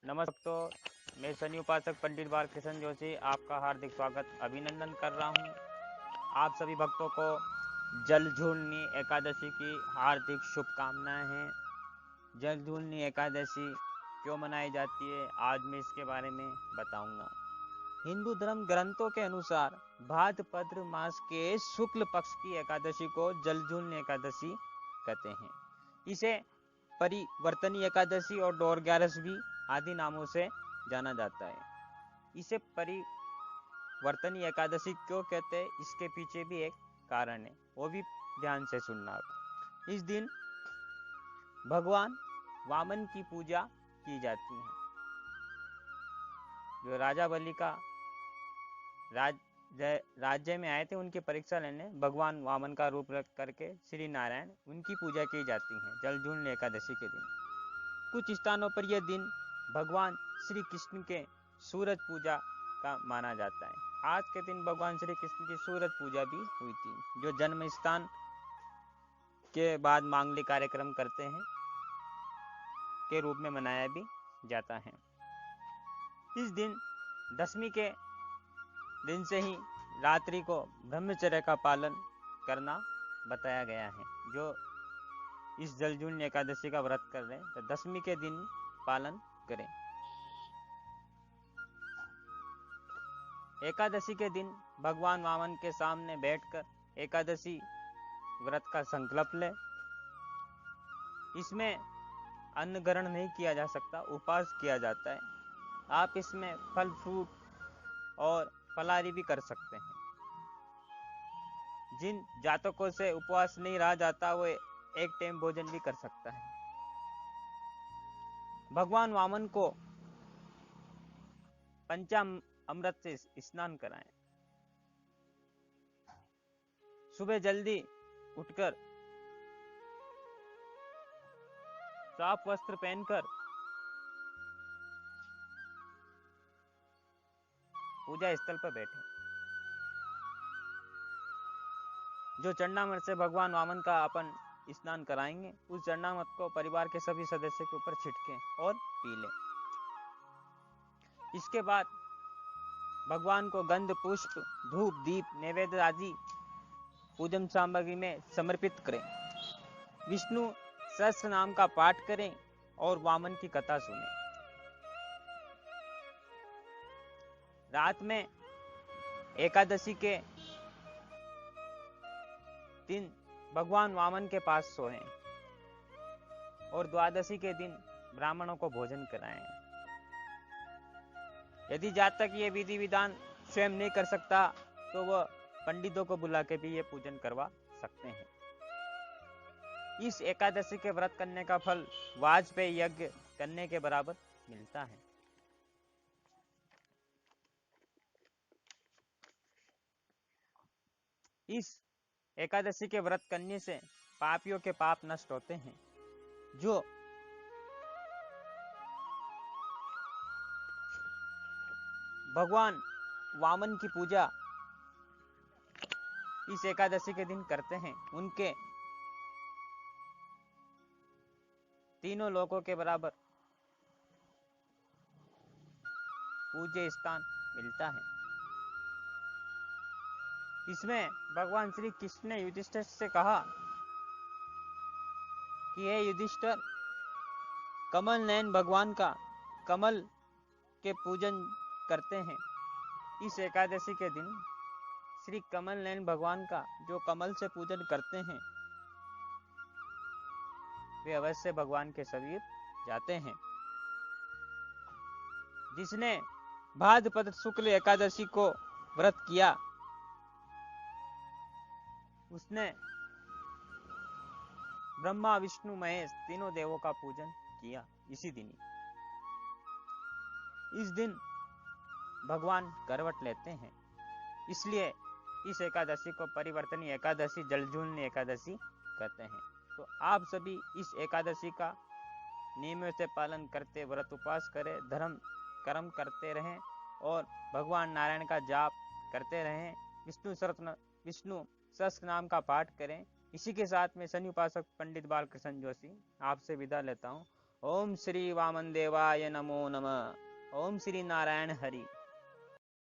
नमस्कार, मैं शनि उपासक पंडित बालकृष्ण जोशी आपका हार्दिक स्वागत अभिनंदन कर रहा हूं। आप सभी भक्तों को जलझूलनी एकादशी की हार्दिक शुभकामनाएं हैं। जलझूलनी एकादशी क्यों मनाई जाती है, आज मैं इसके बारे में बताऊंगा। हिंदू धर्म ग्रंथों के अनुसार भाद्रपद मास के शुक्ल पक्ष की एकादशी को जलझूलनी एकादशी कहते हैं। इसे परिवर्तनी एकादशी और डोरग्यारस भी आदि नामों से जाना जाता है। इसे परिवर्तनी एकादशी क्यों कहते हैं, इसके पीछे भी एक कारण है, वो भी ध्यान से सुनना। इस दिन भगवान वामन की पूजा की जाती है। जो राजा बलि का राज्य में आए थे, उनकी परीक्षा लेने भगवान वामन का रूप रख करके श्री नारायण उनकी पूजा की जाती है जलझूलनी एकादशी के दिन। कुछ स्थानों पर यह दिन भगवान श्री कृष्ण के सूरज पूजा का माना जाता है। आज के दिन भगवान श्री कृष्ण की सूरज पूजा भी हुई थी, जो जन्म स्थान के बाद मांगलिक कार्यक्रम करते हैं के रूप में मनाया भी जाता है। इस दिन दशमी के दिन से ही रात्रि को ब्रह्मचर्य का पालन करना बताया गया है। जो इस जलझूलनी एकादशी का व्रत कर रहे हैं तो दशमी के दिन पालन करें। एकादशी के दिन भगवान वामन के सामने बैठकर एकादशी व्रत का संकल्प ले। इसमें अन्न ग्रहण नहीं किया जा सकता, उपवास किया जाता है। आप इसमें फल फ्रूट और फलाहारी भी कर सकते हैं। जिन जातकों से उपवास नहीं रहा जाता, वो एक टाइम भोजन भी कर सकता है। भगवान वामन को पंचामृत से स्नान कराएं। सुबह जल्दी उठकर साफ वस्त्र पहनकर पूजा स्थल पर बैठे। जो चरणामृत से भगवान वामन का अपन स्नान कराएंगे, उस चरणामृत को परिवार के सभी सदस्य के ऊपर छिड़कें और पी लें। इसके बाद भगवान को गंध, पुष्प, धूप, दीप, नैवेद्य आदि पूजन सामग्री में समर्पित करें। विष्णु सहस्त्र नाम का पाठ करें और वामन की कथा सुनें। रात में एकादशी के दिन भगवान वामन के पास सोएं और द्वादशी के दिन ब्राह्मणों को भोजन कराएं। यदि जातक ये विधि विधान स्वयं नहीं कर सकता तो वह पंडितों को बुला के भी ये पूजन करवा सकते हैं। इस एकादशी के व्रत करने का फल वाजपेयी यज्ञ करने के बराबर मिलता है। इस एकादशी के व्रत करने से पापियों के पाप नष्ट होते हैं। जो भगवान वामन की पूजा इस एकादशी के दिन करते हैं, उनके तीनों लोकों के बराबर पूज्य स्थान मिलता है। इसमें भगवान श्री कृष्ण ने युधिष्ठिर से कहा कि हे युधिष्ठिर, कमल नयन भगवान का कमल के पूजन करते हैं। इस एकादशी के दिन श्री कमल नयन भगवान का जो कमल से पूजन करते हैं, वे अवश्य भगवान के शरीर जाते हैं। जिसने भाद्रपद शुक्ल एकादशी को व्रत किया, उसने ब्रह्मा, विष्णु, महेश तीनों देवों का पूजन किया इसी दिन। इस दिन भगवान करवट लेते हैं, इसलिए इस एकादशी को परिवर्तनी एकादशी, जलझूलनी एकादशी कहते हैं। तो आप सभी इस एकादशी का नियमों से पालन करते व्रत उपवास करें, धर्म कर्म करते रहें और भगवान नारायण का जाप करते रहें। विष्णु सहस्त्र नाम का पाठ करें। इसी के साथ में शनि उपासक पंडित बालकृष्ण जोशी आपसे विदा लेता हूँ। ओम श्री वामन देवाय नमो नमः। ओम श्री नारायण हरि।